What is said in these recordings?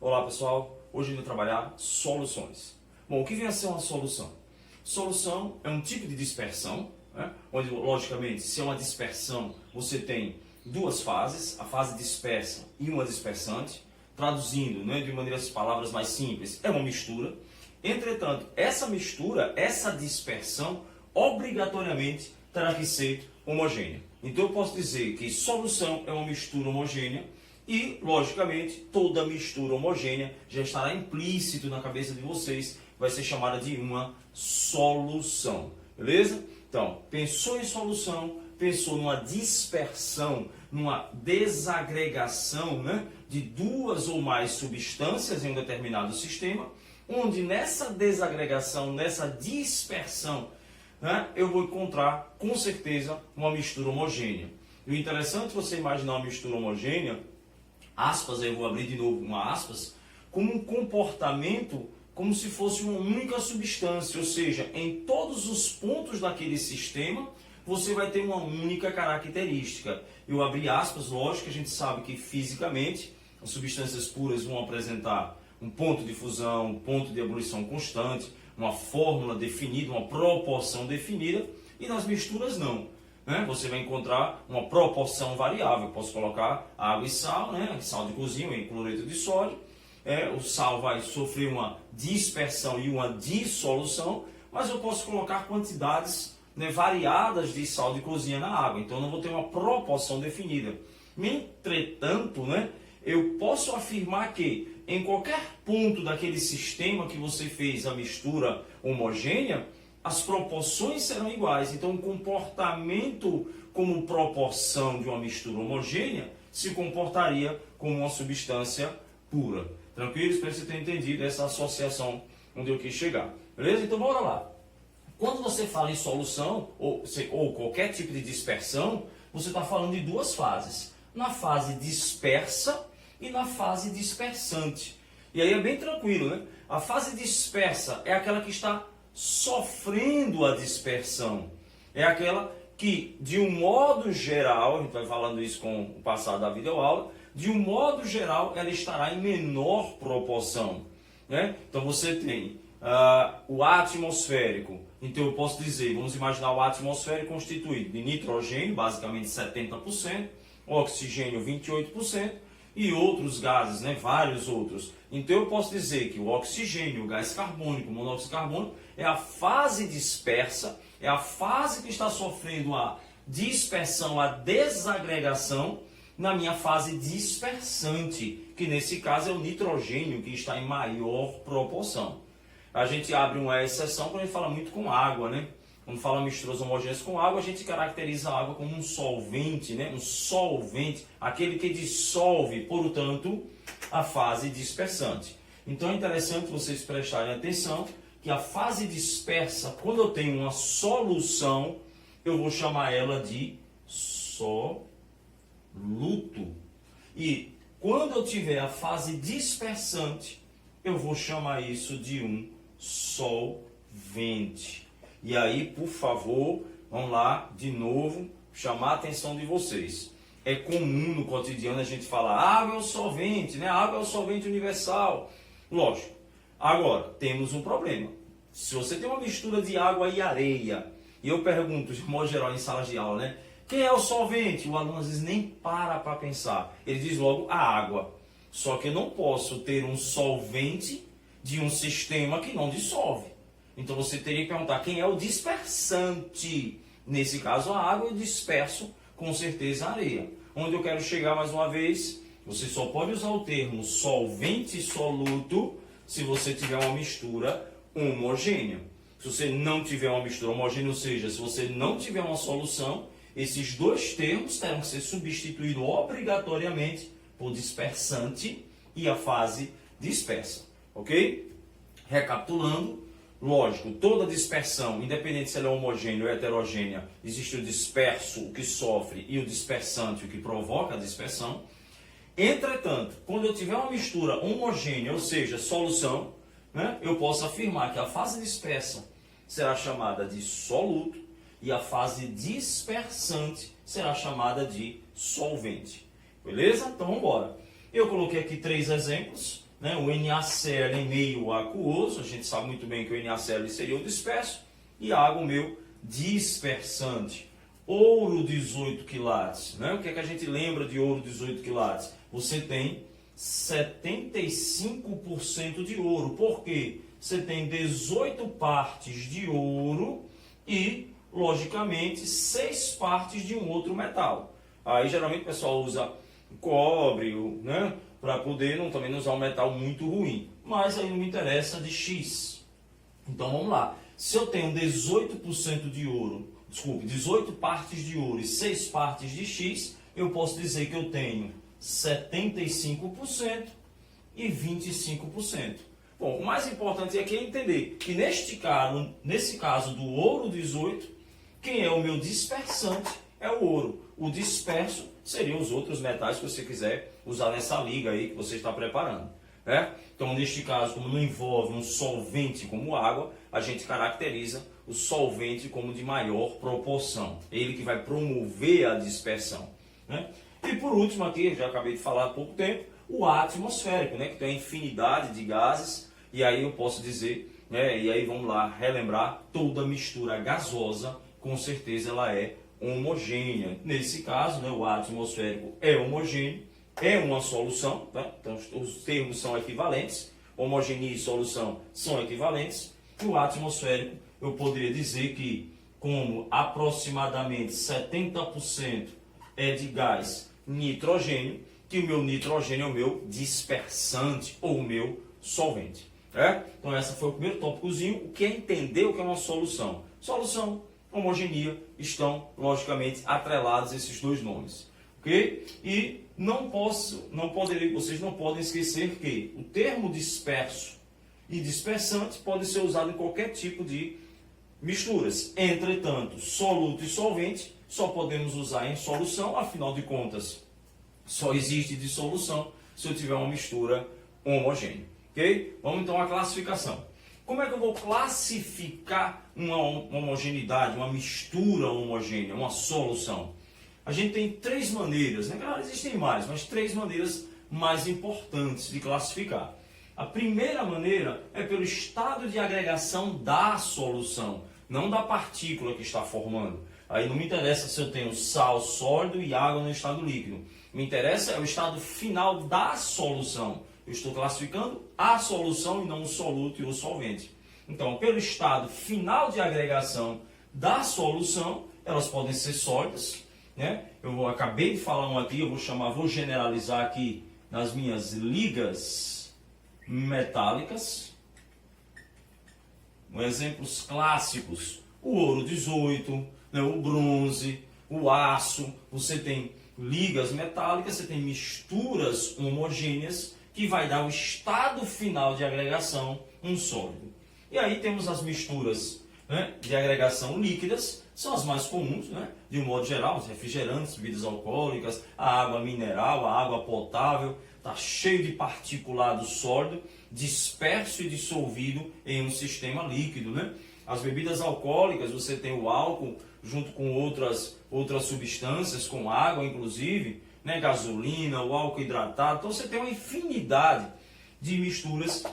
Olá pessoal, hoje eu vou trabalhar soluções. Bom, o que vem a ser uma solução? Solução é um tipo de dispersão, né? Onde logicamente se é uma dispersão você tem duas fases, a fase dispersa e uma dispersante. Traduzindo, né, de maneiras palavras mais simples, é uma mistura. Entretanto, essa mistura, essa dispersão, obrigatoriamente terá que ser homogênea. Então eu posso dizer que solução é uma mistura homogênea e, logicamente, toda mistura homogênea já estará implícito na cabeça de vocês, vai ser chamada de uma solução. Beleza? Então, pensou em solução, pensou numa dispersão, numa desagregação, né, de duas ou mais substâncias em um determinado sistema, onde nessa desagregação, nessa dispersão, né, eu vou encontrar com certeza uma mistura homogênea. E o interessante é você imaginar uma mistura homogênea, aspas, eu vou abrir de novo uma aspas, como um comportamento como se fosse uma única substância, ou seja, em todos os pontos daquele sistema, você vai ter uma única característica. Eu abri aspas, lógico, a gente sabe que fisicamente as substâncias puras vão apresentar um ponto de fusão, um ponto de ebulição constante, uma fórmula definida, uma proporção definida, e nas misturas não. Né? Você vai encontrar uma proporção variável. Eu posso colocar água e sal, né? Sal de cozinha e cloreto de sódio. O sal vai sofrer uma dispersão e uma dissolução, mas eu posso colocar quantidades, né, variadas de sal de cozinha na água, então eu não vou ter uma proporção definida. Entretanto, né, eu posso afirmar que em qualquer ponto daquele sistema que você fez a mistura homogênea, as proporções serão iguais. Então o comportamento como proporção de uma mistura homogênea se comportaria como uma substância pura. Tranquilo? Espero que você tenha entendido essa associação onde eu quis chegar. Beleza? Então bora lá. Quando você fala em solução, ou qualquer tipo de dispersão, você está falando de duas fases. Na fase dispersa e na fase dispersante. E aí é bem tranquilo, né? A fase dispersa é aquela que está sofrendo a dispersão. É aquela que, de um modo geral, a gente vai falando isso com o passar da videoaula, de um modo geral, ela estará em menor proporção. Né? Então você tem o ar atmosférico. Então eu posso dizer, vamos imaginar o ar atmosférico constituído de nitrogênio, basicamente 70%, oxigênio 28% e outros gases, né? Vários outros. Então eu posso dizer que o oxigênio, o gás carbônico, o monóxido de carbono é a fase dispersa, é a fase que está sofrendo a dispersão, a desagregação, na minha fase dispersante, que nesse caso é o nitrogênio, que está em maior proporção. A gente abre uma exceção quando a gente fala muito com água, né? Quando fala misturas homogêneas com água, a gente caracteriza a água como um solvente, né? Um solvente, aquele que dissolve, portanto, a fase dispersante. Então é interessante vocês prestarem atenção que a fase dispersa, quando eu tenho uma solução, eu vou chamar ela de soluto. E quando eu tiver a fase dispersante, eu vou chamar isso de um solvente. E aí, por favor, vamos lá, de novo, chamar a atenção de vocês. É comum no cotidiano a gente falar, água é o solvente, né? Água é o solvente universal. Lógico. Agora, temos um problema. Se você tem uma mistura de água e areia, e eu pergunto, de modo geral, em salas de aula, né? Quem é o solvente? O aluno às vezes nem para pensar. Ele diz logo a água. Só que eu não posso ter um solvente de um sistema que não dissolve. Então você teria que perguntar quem é o dispersante. Nesse caso a água, eu disperso com certeza a areia. Onde eu quero chegar mais uma vez, você só pode usar o termo solvente soluto se você tiver uma mistura homogênea. Se você não tiver uma mistura homogênea, ou seja, se você não tiver uma solução, esses dois termos terão que ser substituídos obrigatoriamente por dispersante e a fase dispersa. Ok? Recapitulando, lógico, toda dispersão, independente se ela é homogênea ou heterogênea, existe o disperso, o que sofre, e o dispersante, o que provoca a dispersão. Entretanto, quando eu tiver uma mistura homogênea, ou seja, solução, né, eu posso afirmar que a fase dispersa será chamada de soluto, e a fase dispersante será chamada de solvente. Beleza? Então vamos embora. Eu coloquei aqui 3 exemplos. né? O NaCl é meio aquoso, a gente sabe muito bem que o NaCl seria o disperso, e a água o meu dispersante. Ouro 18 quilates, né? O que é que a gente lembra de ouro 18 quilates? Você tem 75% de ouro. Por quê? Você tem 18 partes de ouro e, logicamente, 6 partes de um outro metal. Aí, geralmente, o pessoal usa cobre, né? Para poder também não usar um metal muito ruim. Mas aí não me interessa de X. Então, vamos lá. Se eu tenho 18% de ouro, 18 partes de ouro e 6 partes de X, eu posso dizer que eu tenho 75% e 25%. Bom, o mais importante aqui é entender que nesse caso do ouro 18, quem é o meu dispersante é o ouro. O disperso seriam os outros metais que você quiser usar nessa liga aí que você está preparando, né? Então, neste caso, como não envolve um solvente como água, a gente caracteriza o solvente como de maior proporção. Ele que vai promover a dispersão, né? E por último aqui, já acabei de falar há pouco tempo, o ar atmosférico, né? Que tem a infinidade de gases, e aí eu posso dizer, né? E aí vamos lá relembrar, toda mistura gasosa, com certeza ela é homogênea. Nesse caso, né? O ar atmosférico é homogêneo, é uma solução, tá? Então os termos são equivalentes, homogeneia e solução são equivalentes, e o ar atmosférico eu poderia dizer que como aproximadamente 70% é de gás nitrogênio, que o meu nitrogênio é o meu dispersante ou o meu solvente. Então esse foi o primeiro tópicozinho, o que é entender o que é uma solução. Solução, homogeneia, estão logicamente atrelados esses dois nomes. Okay? E vocês não podem esquecer que o termo disperso e dispersante pode ser usado em qualquer tipo de misturas. Entretanto, soluto e solvente só podemos usar em solução, afinal de contas, só existe dissolução se eu tiver uma mistura homogênea. Okay? Vamos então à classificação. Como é que eu vou classificar uma homogeneidade, uma mistura homogênea, uma solução? A gente tem 3 maneiras, né? Claro, existem mais, mas 3 maneiras mais importantes de classificar. A primeira maneira é pelo estado de agregação da solução, não da partícula que está formando. Aí não me interessa se eu tenho sal sólido e água no estado líquido. Me interessa é o estado final da solução. Eu estou classificando a solução e não o soluto e o solvente. Então, pelo estado final de agregação da solução, elas podem ser sólidas, né? Eu acabei de falar um aqui, vou generalizar aqui nas minhas ligas metálicas. Exemplos clássicos, o ouro 18, né, o bronze, o aço. Você tem ligas metálicas, você tem misturas homogêneas que vai dar o estado final de agregação, um sólido. E aí temos as misturas, né, de agregação líquidas, são as mais comuns, né, de um modo geral, os refrigerantes, bebidas alcoólicas, a água mineral, a água potável, está cheio de particulado sólido, disperso e dissolvido em um sistema líquido, né? As bebidas alcoólicas, você tem o álcool junto com outras substâncias, com água inclusive, né? Gasolina, o álcool hidratado. Então você tem uma infinidade de misturas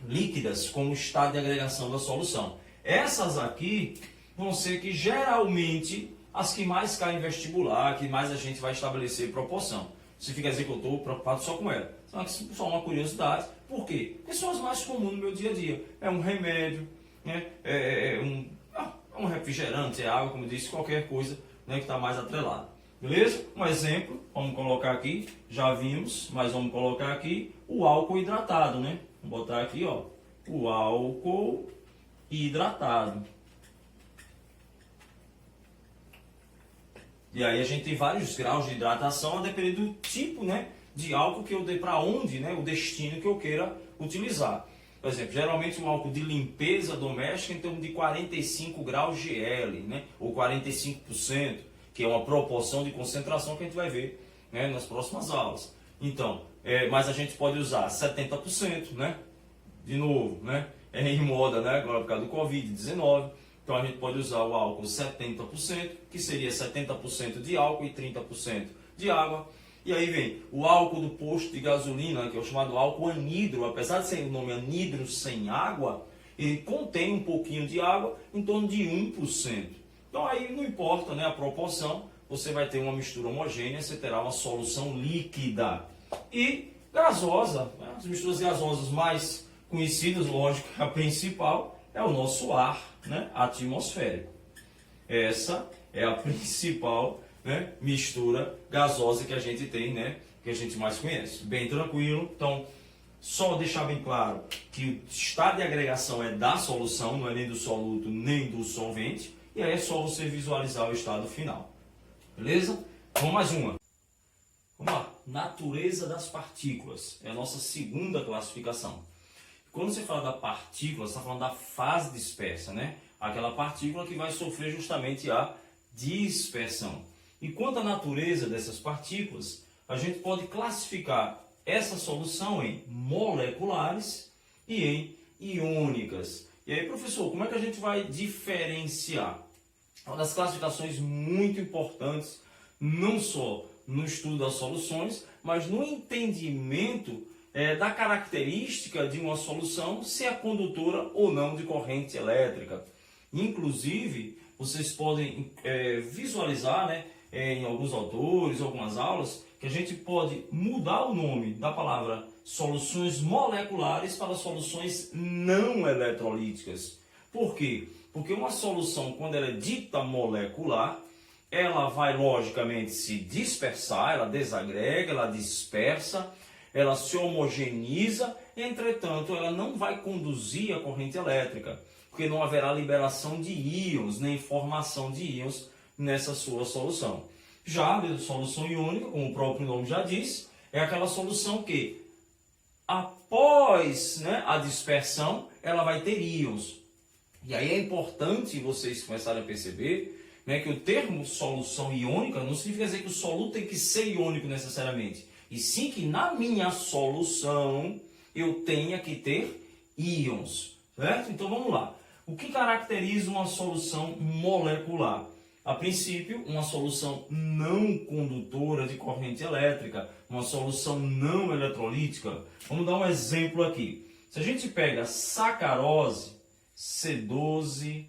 líquidas como estado de agregação da solução. Essas aqui vão ser que geralmente as que mais caem em vestibular, que mais a gente vai estabelecer proporção. Significa dizer que eu estou preocupado só com ela. Só uma curiosidade. Por quê? Porque são as mais comuns no meu dia a dia. É um remédio, né? Um refrigerante, é água, como eu disse, qualquer coisa, né, que está mais atrelada. Beleza? Um exemplo, vamos colocar aqui, já vimos, mas vamos colocar aqui o álcool hidratado, né? Vou botar aqui, ó, o álcool hidratado. E aí a gente tem vários graus de hidratação a depender do tipo, né, de álcool que eu dei, para onde, né, o destino que eu queira utilizar. Por exemplo, geralmente um álcool de limpeza doméstica em torno de 45 graus GL, né, ou 45%, que é uma proporção de concentração que a gente vai ver, né, nas próximas aulas. Então, mas a gente pode usar 70%, né, de novo, né, em moda, né, agora por causa do Covid-19. Então a gente pode usar o álcool 70%, que seria 70% de álcool e 30% de água. E aí vem o álcool do posto de gasolina, que é o chamado álcool anidro. Apesar de ser o nome anidro sem água, ele contém um pouquinho de água, em torno de 1%. Então aí não importa, né, a proporção, você vai ter uma mistura homogênea, você terá uma solução líquida. E gasosa, né, as misturas gasosas mais conhecidas, lógico, a principal é o nosso ar, né, atmosférico. Essa é a principal, né, mistura gasosa que a gente tem, né, que a gente mais conhece. Bem tranquilo. Então, só deixar bem claro que o estado de agregação é da solução, não é nem do soluto nem do solvente. E aí é só você visualizar o estado final. Beleza? Vamos mais uma. Vamos lá. Natureza das partículas. É a nossa segunda classificação. Quando você fala da partícula, você está falando da fase dispersa, né? Aquela partícula que vai sofrer justamente a dispersão. E quanto à natureza dessas partículas, a gente pode classificar essa solução em moleculares e em iônicas. E aí, professor, como é que a gente vai diferenciar? Uma das classificações muito importantes, não só no estudo das soluções, mas no entendimento da característica de uma solução, se é condutora ou não de corrente elétrica. Inclusive, vocês podem visualizar, né, em alguns autores, algumas aulas, que a gente pode mudar o nome da palavra soluções moleculares para soluções não eletrolíticas. Por quê? Porque uma solução, quando ela é dita molecular, ela vai logicamente se dispersar, ela desagrega, ela dispersa, ela se homogeneiza, entretanto, ela não vai conduzir a corrente elétrica, porque não haverá liberação de íons, nem formação de íons nessa sua solução. Já a solução iônica, como o próprio nome já diz, é aquela solução que, após, né, a dispersão, ela vai ter íons. E aí é importante vocês começarem a perceber, né, que o termo solução iônica não significa dizer que o soluto tem que ser iônico necessariamente, e sim que na minha solução eu tenha que ter íons, certo? Então vamos lá. O que caracteriza uma solução molecular? A princípio, uma solução não condutora de corrente elétrica, uma solução não eletrolítica. Vamos dar um exemplo aqui. Se a gente pega sacarose, C12,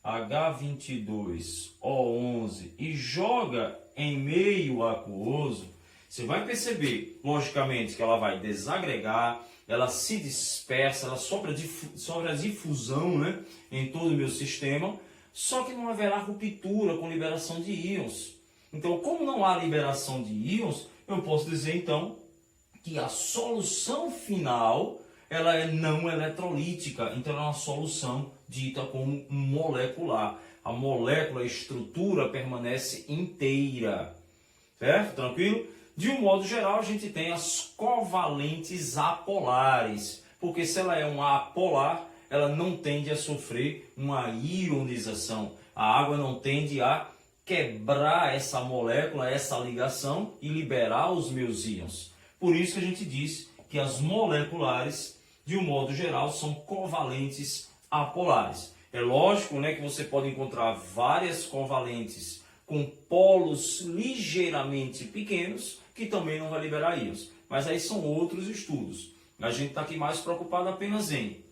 H22O11 e joga em meio aquoso, você vai perceber, logicamente, que ela vai desagregar, ela se dispersa, ela sofre a difusão, né, em todo o meu sistema, só que não haverá ruptura com liberação de íons. Então, como não há liberação de íons, eu posso dizer, então, que a solução final ela é não eletrolítica, então ela é uma solução dita como molecular. A molécula, a estrutura permanece inteira, certo? Tranquilo? De um modo geral, a gente tem as covalentes apolares, porque se ela é uma apolar, ela não tende a sofrer uma ionização. A água não tende a quebrar essa molécula, essa ligação e liberar os meus íons. Por isso que a gente diz que as moleculares, de um modo geral, são covalentes apolares. É lógico, né, que você pode encontrar várias covalentes com polos ligeiramente pequenos, que também não vai liberar íons. Mas aí são outros estudos. A gente está aqui mais preocupado apenas em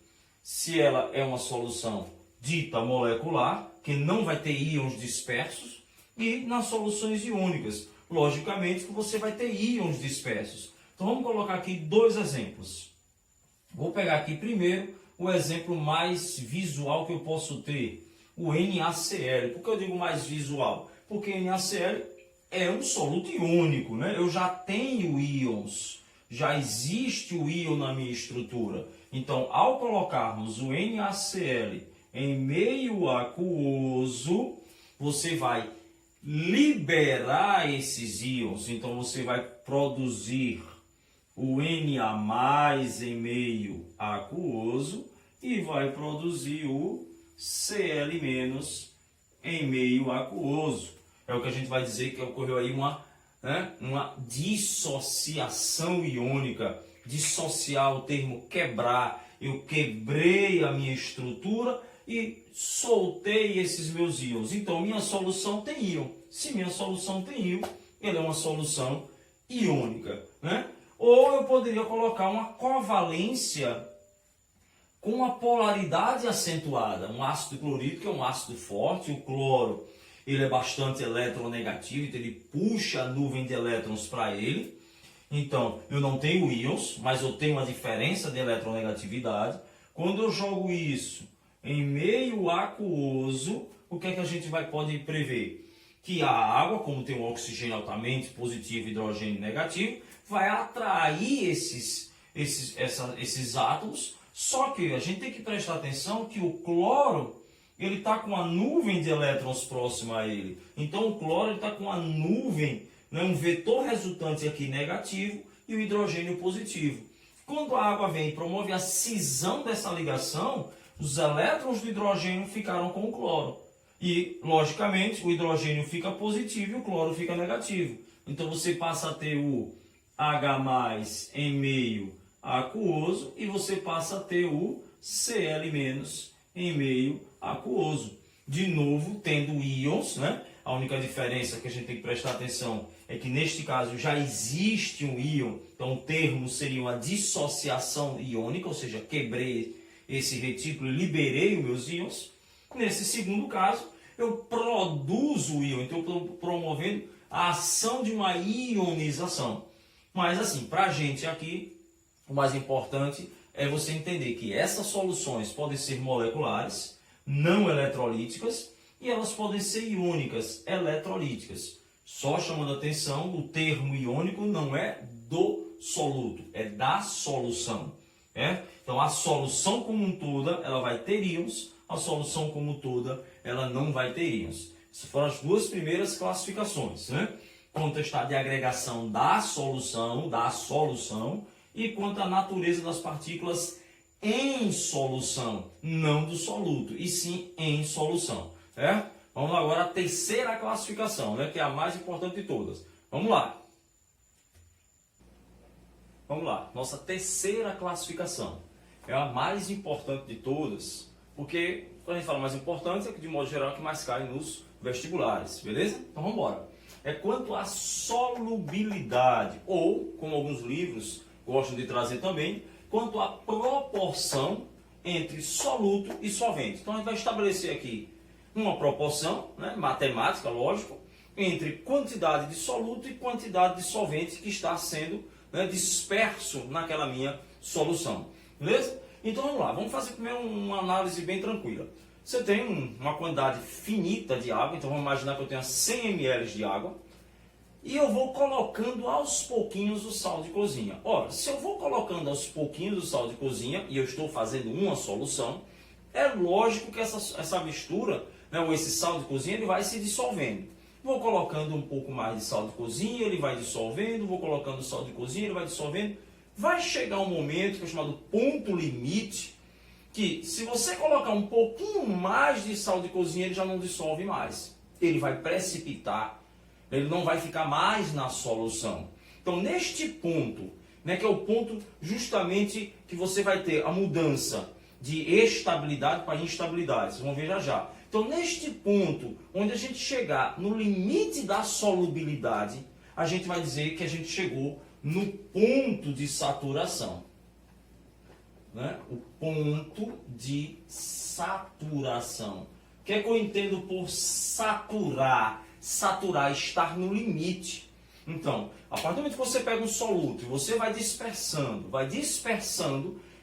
se ela é uma solução dita molecular, que não vai ter íons dispersos, e nas soluções iônicas, logicamente que você vai ter íons dispersos. Então vamos colocar aqui dois exemplos. Vou pegar aqui primeiro o exemplo mais visual que eu posso ter, o NaCl. Por que eu digo mais visual? Porque NaCl é um soluto iônico, né? Eu já tenho íons, já existe o íon na minha estrutura. Então, ao colocarmos o NaCl em meio aquoso, você vai liberar esses íons. Então, você vai produzir o Na+ em meio aquoso e vai produzir o Cl- em meio aquoso. É o que a gente vai dizer que ocorreu aí uma dissociação iônica. Dissociar o termo quebrar. Eu quebrei a minha estrutura e soltei esses meus íons. Então, minha solução tem íon. Se minha solução tem íon, ela é uma solução iônica, né? Ou eu poderia colocar uma covalência com uma polaridade acentuada. Um ácido clorídrico é um ácido forte, o cloro ele é bastante eletronegativo, então ele puxa a nuvem de elétrons para ele. Então, eu não tenho íons, mas eu tenho uma diferença de eletronegatividade. Quando eu jogo isso em meio aquoso, o que é que a gente pode prever? Que a água, como tem um oxigênio altamente positivo e hidrogênio negativo, vai atrair esses átomos. Só que a gente tem que prestar atenção que o cloro ele está com uma nuvem de elétrons próxima a ele. Então o cloro está com uma nuvem, né, um vetor resultante aqui negativo e o hidrogênio positivo. Quando a água vem e promove a cisão dessa ligação, os elétrons do hidrogênio ficaram com o cloro. E, logicamente, o hidrogênio fica positivo e o cloro fica negativo. Então você passa a ter o H+ em meio aquoso e você passa a ter o Cl- em meio aquoso. De novo, tendo íons, né? A única diferença que a gente tem que prestar atenção é que neste caso já existe um íon, então o termo seria uma dissociação iônica, ou seja, quebrei esse retículo e liberei os meus íons. Nesse segundo caso, eu produzo o íon, então eu estou promovendo a ação de uma ionização. Mas assim, para a gente aqui, o mais importante é você entender que essas soluções podem ser moleculares, não eletrolíticas, e elas podem ser iônicas, eletrolíticas. Só chamando a atenção, o termo iônico não é do soluto, é da solução. Então a solução como um toda, ela vai ter íons, a solução como toda, ela não vai ter íons. Essas foram as duas primeiras classificações, né? Quanto ao estado de agregação da solução, e quanto à natureza das partículas em solução, não do soluto, e sim em solução. Vamos agora à terceira classificação, né, que é a mais importante de todas. Vamos lá. Nossa terceira classificação é a mais importante de todas, porque quando a gente fala mais importante, é que de modo geral é que mais cai nos vestibulares, beleza? Então vamos embora. É quanto à solubilidade, ou, como alguns livros gostam de trazer também, quanto à proporção entre soluto e solvente. Então a gente vai estabelecer aqui uma proporção, né, matemática, lógico, entre quantidade de soluto e quantidade de solvente que está sendo, né, disperso naquela minha solução. Beleza? Então vamos lá, vamos fazer primeiro uma análise bem tranquila. Você tem uma quantidade finita de água, então vamos imaginar que eu tenha 100 ml de água, e eu vou colocando aos pouquinhos o sal de cozinha. Ora, se eu vou colocando aos pouquinhos o sal de cozinha, e eu estou fazendo uma solução, é lógico que essa mistura, né, ou esse sal de cozinha, ele vai se dissolvendo. Vou colocando um pouco mais de sal de cozinha, ele vai dissolvendo, vou colocando sal de cozinha, ele vai dissolvendo. Vai chegar um momento que é chamado ponto limite, que se você colocar um pouquinho mais de sal de cozinha, ele já não dissolve mais. Ele vai precipitar, ele não vai ficar mais na solução. Então, neste ponto, né, que é o ponto justamente que você vai ter a mudança de estabilidade para instabilidade. Vocês vão ver já já. Então, neste ponto, onde a gente chegar no limite da solubilidade, a gente vai dizer que a gente chegou no ponto de saturação. Né? O ponto de saturação. O que é que eu entendo por saturar? Saturar, estar no limite. Então, a partir do momento que você pega um soluto e você vai dispersando,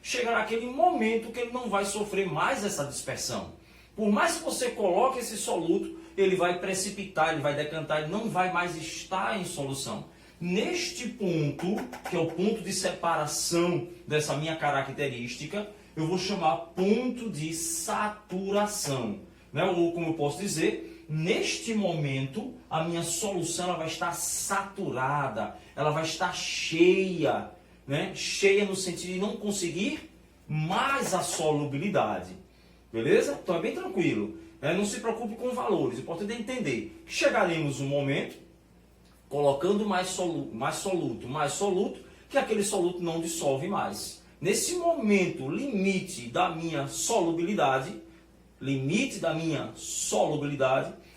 chega naquele momento que ele não vai sofrer mais essa dispersão. Por mais que você coloque esse soluto, ele vai precipitar, ele vai decantar, ele não vai mais estar em solução. Neste ponto, que é o ponto de separação dessa minha característica, eu vou chamar ponto de saturação. Né? Ou como eu posso dizer, neste momento, a minha solução ela vai estar saturada, ela vai estar cheia, né? Cheia no sentido de não conseguir mais a solubilidade. Beleza? Então é bem tranquilo. Né? Não se preocupe com valores. O importante é entender que chegaremos um momento, colocando mais soluto, que aquele soluto não dissolve mais. Nesse momento, limite da minha solubilidade,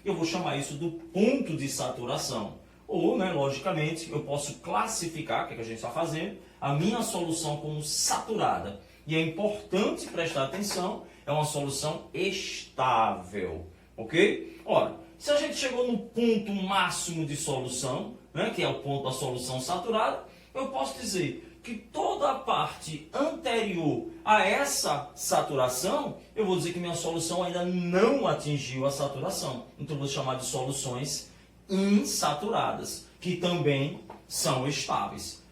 eu vou chamar isso do ponto de saturação. Ou, né, logicamente, eu posso classificar, que é o que a gente está fazendo, a minha solução como saturada. E é importante prestar atenção, é uma solução estável, ok? Ora, se a gente chegou no ponto máximo de solução, né, que é o ponto da solução saturada, eu posso dizer que toda a parte anterior a essa saturação, eu vou dizer que minha solução ainda não atingiu a saturação. Então, eu vou chamar de soluções insaturadas, que também são estáveis.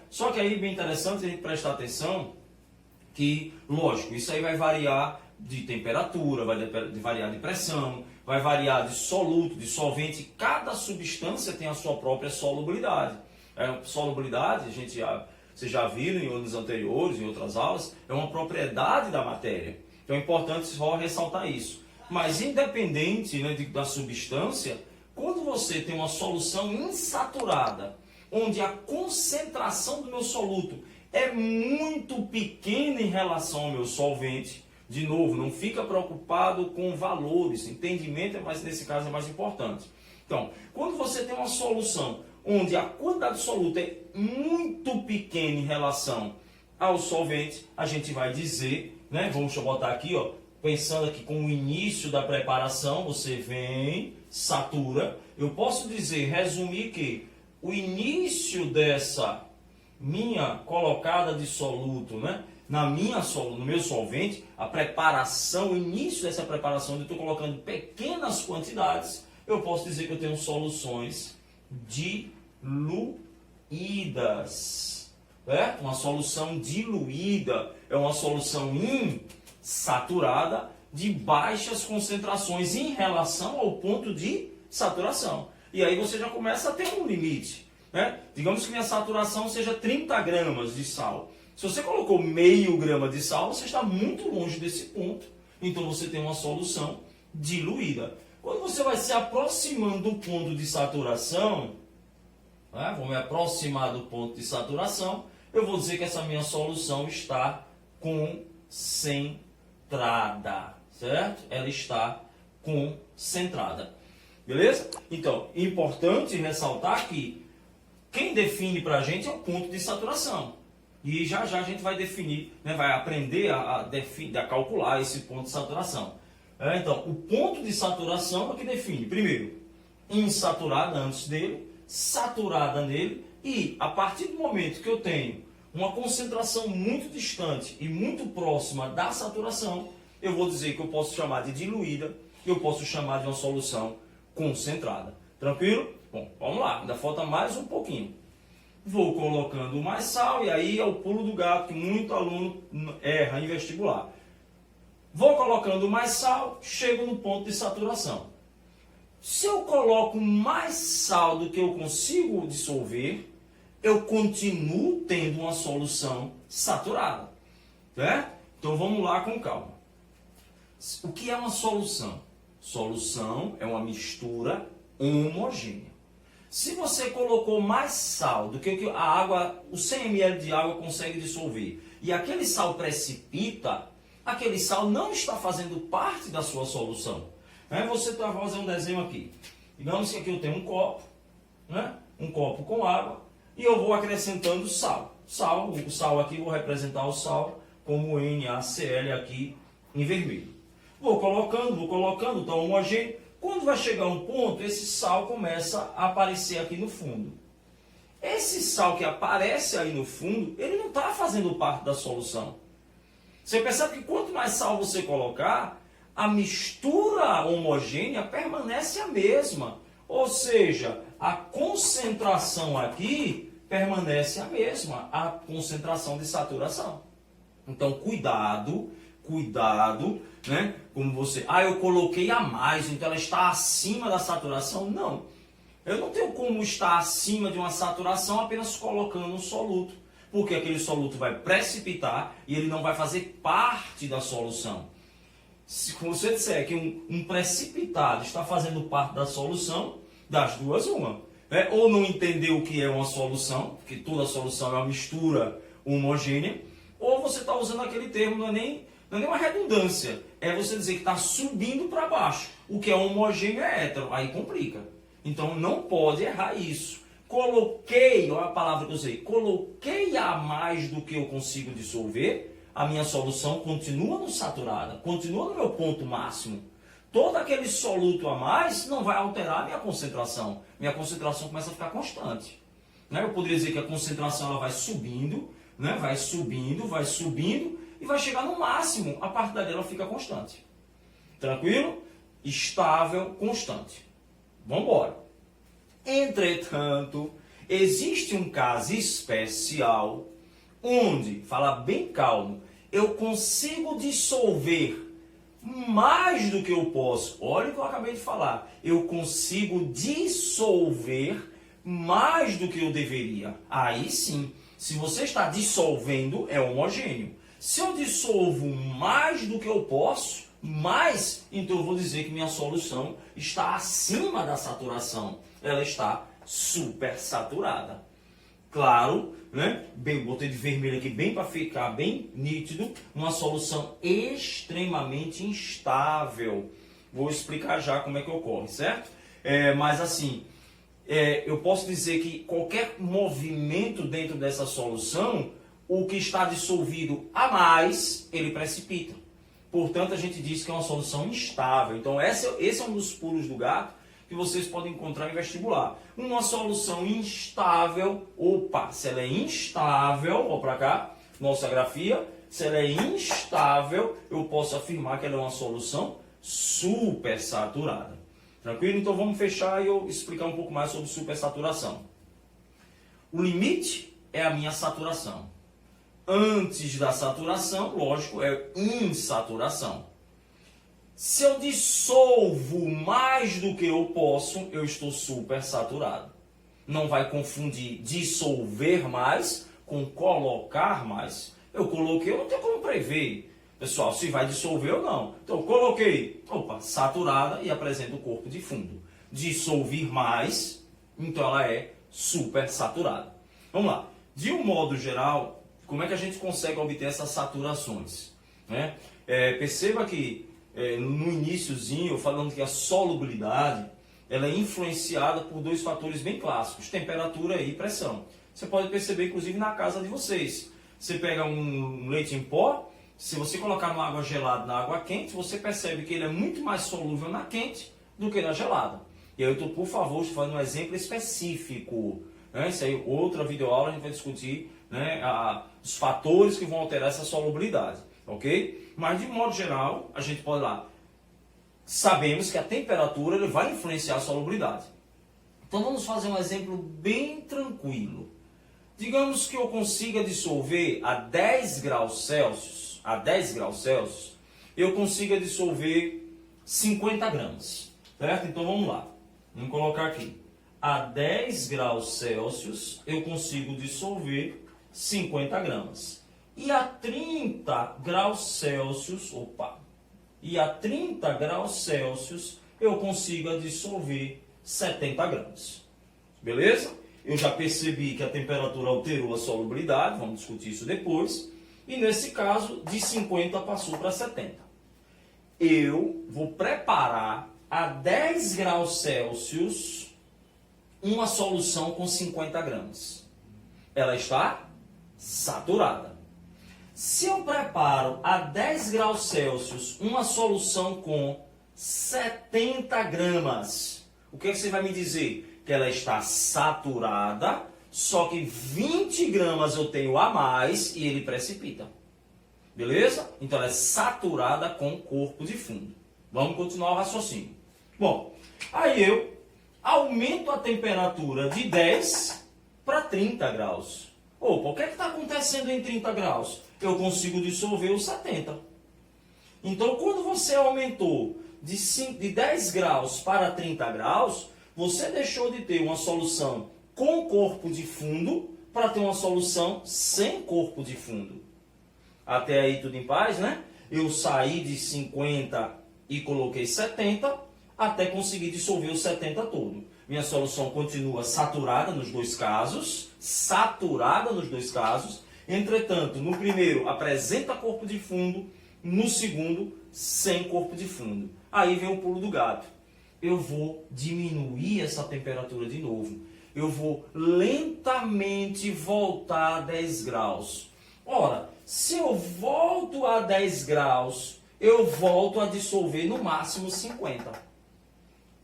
Só que aí, bem interessante a gente prestar atenção que, lógico, isso aí vai variar de temperatura, vai variar de pressão, vai variar de soluto, de solvente. Cada substância tem a sua própria solubilidade. Solubilidade, vocês já viram em anos anteriores, em outras aulas, é uma propriedade da matéria. Então é importante só ressaltar isso. Mas independente, né, da substância, quando você tem uma solução insaturada, onde a concentração do meu soluto é muito pequena em relação ao meu solvente, de novo, não fica preocupado com valores, entendimento, mas nesse caso é mais importante. Então, quando você tem uma solução onde a quantidade de soluto é muito pequena em relação ao solvente, a gente vai dizer, né, vamos botar aqui, ó, pensando aqui com o início da preparação, você vem, satura. Eu posso dizer, resumir que o início dessa minha colocada de soluto, né, no meu solvente, a preparação, o início dessa preparação, onde eu estou colocando pequenas quantidades, eu posso dizer que eu tenho soluções diluídas. Certo? Uma solução diluída é uma solução insaturada de baixas concentrações em relação ao ponto de saturação. E aí você já começa a ter um limite. Né? Digamos que minha saturação seja 30 gramas de sal. Se você colocou meio grama de sal, você está muito longe desse ponto. Então você tem uma solução diluída. Quando você vai se aproximando do ponto de saturação, né? Vou me aproximar do ponto de saturação, eu vou dizer que essa minha solução está concentrada, certo? Ela está concentrada. Beleza? Então, importante ressaltar que quem define para a gente é o ponto de saturação. E já já a gente vai definir, né, vai aprender a calcular esse ponto de saturação. Então, o ponto de saturação é o que define, primeiro, insaturada antes dele, saturada nele, e a partir do momento que eu tenho uma concentração muito distante e muito próxima da saturação, eu vou dizer que eu posso chamar de diluída, eu posso chamar de uma solução concentrada. Tranquilo? Bom, vamos lá, ainda falta mais um pouquinho. Vou colocando mais sal, e aí é o pulo do gato que muito aluno erra em vestibular. Vou colocando mais sal, chego no ponto de saturação. Se eu coloco mais sal do que eu consigo dissolver, eu continuo tendo uma solução saturada. Certo? Então vamos lá com calma. O que é uma solução? Solução é uma mistura homogênea. Se você colocou mais sal do que a água, o 100 ml de água consegue dissolver, e aquele sal precipita, aquele sal não está fazendo parte da sua solução. Você vai fazer um desenho aqui. Digamos que aqui eu tenho um copo, né? Um copo com água, e eu vou acrescentando sal. O sal aqui, vou representar o sal como NaCl aqui em vermelho. Vou colocando, está homogêneo. Quando vai chegar um ponto, esse sal começa a aparecer aqui no fundo. Esse sal que aparece aí no fundo, ele não está fazendo parte da solução. Você percebe que quanto mais sal você colocar, a mistura homogênea permanece a mesma. Ou seja, a concentração aqui permanece a mesma, a concentração de saturação. Então, cuidado, né? Como você, eu coloquei a mais, então ela está acima da saturação. Não, eu não tenho como estar acima de uma saturação apenas colocando um soluto, porque aquele soluto vai precipitar e ele não vai fazer parte da solução. Se você disser que um precipitado está fazendo parte da solução, das duas uma. Ou não entendeu o que é uma solução, porque toda solução é uma mistura homogênea, ou você está usando aquele termo, não é nem uma redundância, é você dizer que está subindo para baixo. O que é homogêneo é hétero, aí complica. Então não pode errar isso. Coloquei, olha a palavra que eu usei, coloquei a mais do que eu consigo dissolver, a minha solução continua no saturada, continua no meu ponto máximo. Todo aquele soluto a mais não vai alterar a minha concentração. Minha concentração começa a ficar constante. Né? Eu poderia dizer que a concentração ela vai subindo, né? Vai subindo e vai chegar no máximo. A partir dali ela fica constante. Tranquilo? Estável, constante. Vamos embora. Entretanto, existe um caso especial onde, fala bem calmo, eu consigo dissolver mais do que eu posso. Olha o que eu acabei de falar. Eu consigo dissolver mais do que eu deveria. Aí sim, se você está dissolvendo, é homogêneo. Se eu dissolvo mais do que eu posso, então eu vou dizer que minha solução está acima da saturação. Ela está supersaturada. Claro, né? Bem, botei de vermelho aqui bem para ficar bem nítido. Uma solução extremamente instável. Vou explicar já como é que ocorre, certo? Mas assim, eu posso dizer que qualquer movimento dentro dessa solução, o que está dissolvido a mais, ele precipita. Portanto, a gente diz que é uma solução instável. Então, esse é um dos pulos do gato que vocês podem encontrar em vestibular. Uma solução instável, se ela é instável, vou para cá, nossa grafia, se ela é instável, eu posso afirmar que ela é uma solução supersaturada. Tranquilo? Então vamos fechar e eu explicar um pouco mais sobre supersaturação. O limite é a minha saturação. Antes da saturação, lógico, é insaturação. Se eu dissolvo mais do que eu posso, eu estou supersaturado. Não vai confundir dissolver mais com colocar mais. Eu coloquei, eu não tenho como prever, pessoal, se vai dissolver ou não. Então, eu coloquei, saturada e apresenta o corpo de fundo. Dissolver mais, então ela é supersaturada. Vamos lá. De um modo geral, como é que a gente consegue obter essas saturações? Né? Perceba que no iniciozinho, falando que a solubilidade ela é influenciada por dois fatores bem clássicos, temperatura e pressão. Você pode perceber, inclusive, na casa de vocês. Você pega um leite em pó, se você colocar numa água gelada na água quente, você percebe que ele é muito mais solúvel na quente do que na gelada. E aí eu estou, por favor, fazendo um exemplo específico. Né? Isso aí, outra videoaula, a gente vai discutir, né, os fatores que vão alterar essa solubilidade. Ok? Mas, de modo geral, a gente pode lá. Sabemos que a temperatura ele vai influenciar a solubilidade. Então, vamos fazer um exemplo bem tranquilo. Digamos que eu consiga dissolver a 10 graus Celsius, eu consiga dissolver 50 gramas. Certo? Então, vamos lá. Vamos colocar aqui. A 10 graus Celsius, eu consigo dissolver 50 gramas. E a 30 graus Celsius, eu consigo dissolver 70 gramas. Beleza? Eu já percebi que a temperatura alterou a solubilidade, vamos discutir isso depois. E nesse caso, de 50 passou para 70. Eu vou preparar a 10 graus Celsius uma solução com 50 gramas. Ela está saturada. Se eu preparo a 10 graus Celsius uma solução com 70 gramas, o que você vai me dizer? Que ela está saturada, só que 20 gramas eu tenho a mais e ele precipita. Beleza? Então ela é saturada com corpo de fundo. Vamos continuar o raciocínio. Bom, aí eu aumento a temperatura de 10 para 30 graus. O que está acontecendo em 30 graus? Eu consigo dissolver os 70. Então, quando você aumentou de 10 graus para 30 graus, você deixou de ter uma solução com corpo de fundo para ter uma solução sem corpo de fundo. Até aí tudo em paz, né? Eu saí de 50 e coloquei 70 até conseguir dissolver os 70 todo. Minha solução continua saturada nos dois casos, entretanto, no primeiro apresenta corpo de fundo, no segundo sem corpo de fundo. Aí vem o pulo do gato. eu vou diminuir essa temperatura de novo. Eu vou lentamente voltar a 10 graus. Ora, se eu volto a 10 graus, eu volto a dissolver no máximo 50.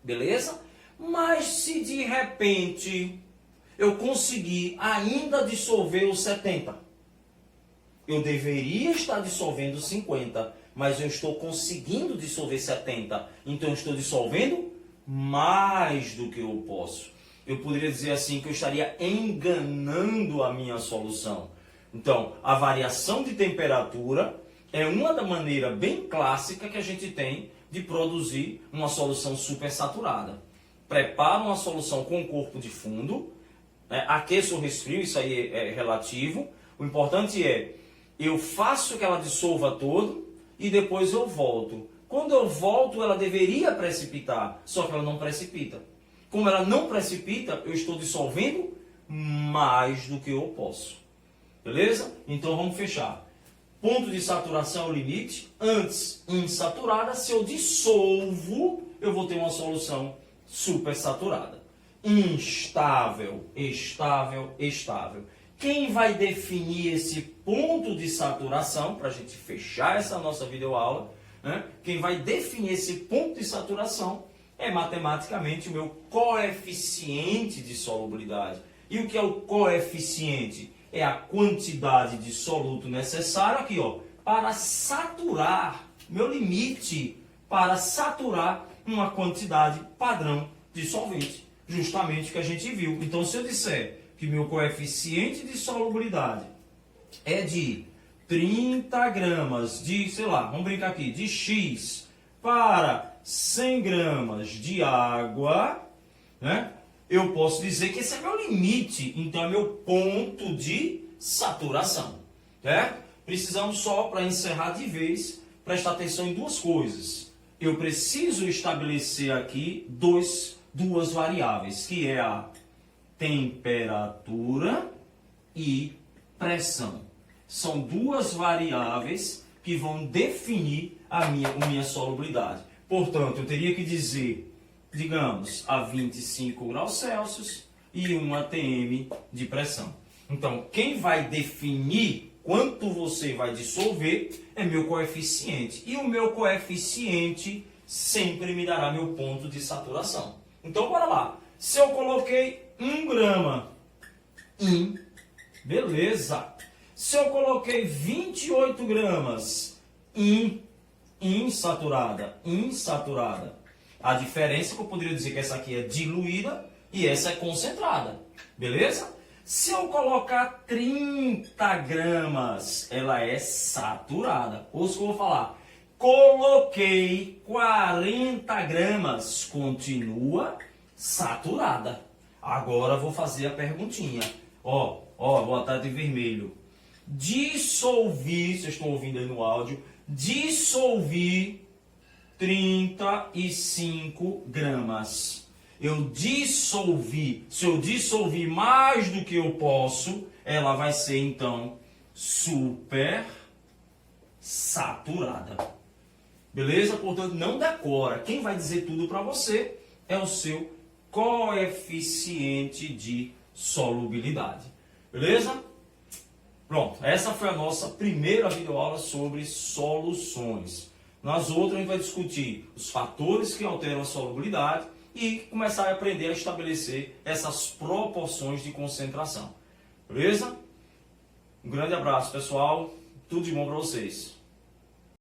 Beleza? Mas se de repente eu conseguir ainda dissolver os 70, eu deveria estar dissolvendo 50, mas eu estou conseguindo dissolver 70. Então eu estou dissolvendo mais do que eu posso. Eu poderia dizer assim que eu estaria enganando a minha solução. Então, a variação de temperatura é uma da maneira bem clássica que a gente tem de produzir uma solução supersaturada. Preparo uma solução com corpo de fundo, aqueço ou resfrio, isso aí é relativo. O importante é, eu faço que ela dissolva todo e depois eu volto. Quando eu volto, ela deveria precipitar, só que ela não precipita. Como ela não precipita, eu estou dissolvendo mais do que eu posso. Beleza? Então vamos fechar. Ponto de saturação é o limite. Antes, insaturada. Se eu dissolvo, eu vou ter uma solução supersaturada. Instável, estável, estável. Quem vai definir esse ponto de saturação, para a gente fechar essa nossa videoaula, quem vai definir esse ponto de saturação é matematicamente o meu coeficiente de solubilidade. E o que é o coeficiente? É a quantidade de soluto necessário aqui, ó, para saturar, meu limite, para saturar uma quantidade padrão de solvente. Justamente o que a gente viu. Então, se eu disser que meu coeficiente de solubilidade é de 30 gramas de, sei lá, vamos brincar aqui, de X para 100 gramas de água, eu posso dizer que esse é meu limite, então é meu ponto de saturação. Precisamos só, para encerrar de vez, prestar atenção em duas coisas. Eu preciso estabelecer aqui duas variáveis, que é a temperatura e pressão. São duas variáveis que vão definir a minha solubilidade. Portanto, eu teria que dizer, digamos, a 25 graus Celsius e 1 atm de pressão. Então, quem vai definir quanto você vai dissolver é meu coeficiente. E o meu coeficiente sempre me dará meu ponto de saturação. Então, bora lá. Se eu coloquei 1 grama beleza. Se eu coloquei 28 gramas insaturada, a diferença é que eu poderia dizer que essa aqui é diluída e essa é concentrada, beleza? Se eu colocar 30 gramas, ela é saturada. Ou se eu vou falar, coloquei 40 gramas, continua saturada. Agora vou fazer a perguntinha. Vou botar de vermelho. Dissolvi, vocês estão ouvindo aí no áudio, dissolvi 35 gramas. Eu dissolvi. Se eu dissolvi mais do que eu posso, ela vai ser então super saturada. Beleza? Portanto, não decora. Quem vai dizer tudo para você é o seu coeficiente de solubilidade. Beleza? Pronto, essa foi a nossa primeira videoaula sobre soluções. Nas outras a gente vai discutir os fatores que alteram a solubilidade e começar a aprender a estabelecer essas proporções de concentração. Beleza? Um grande abraço, pessoal. Tudo de bom para vocês.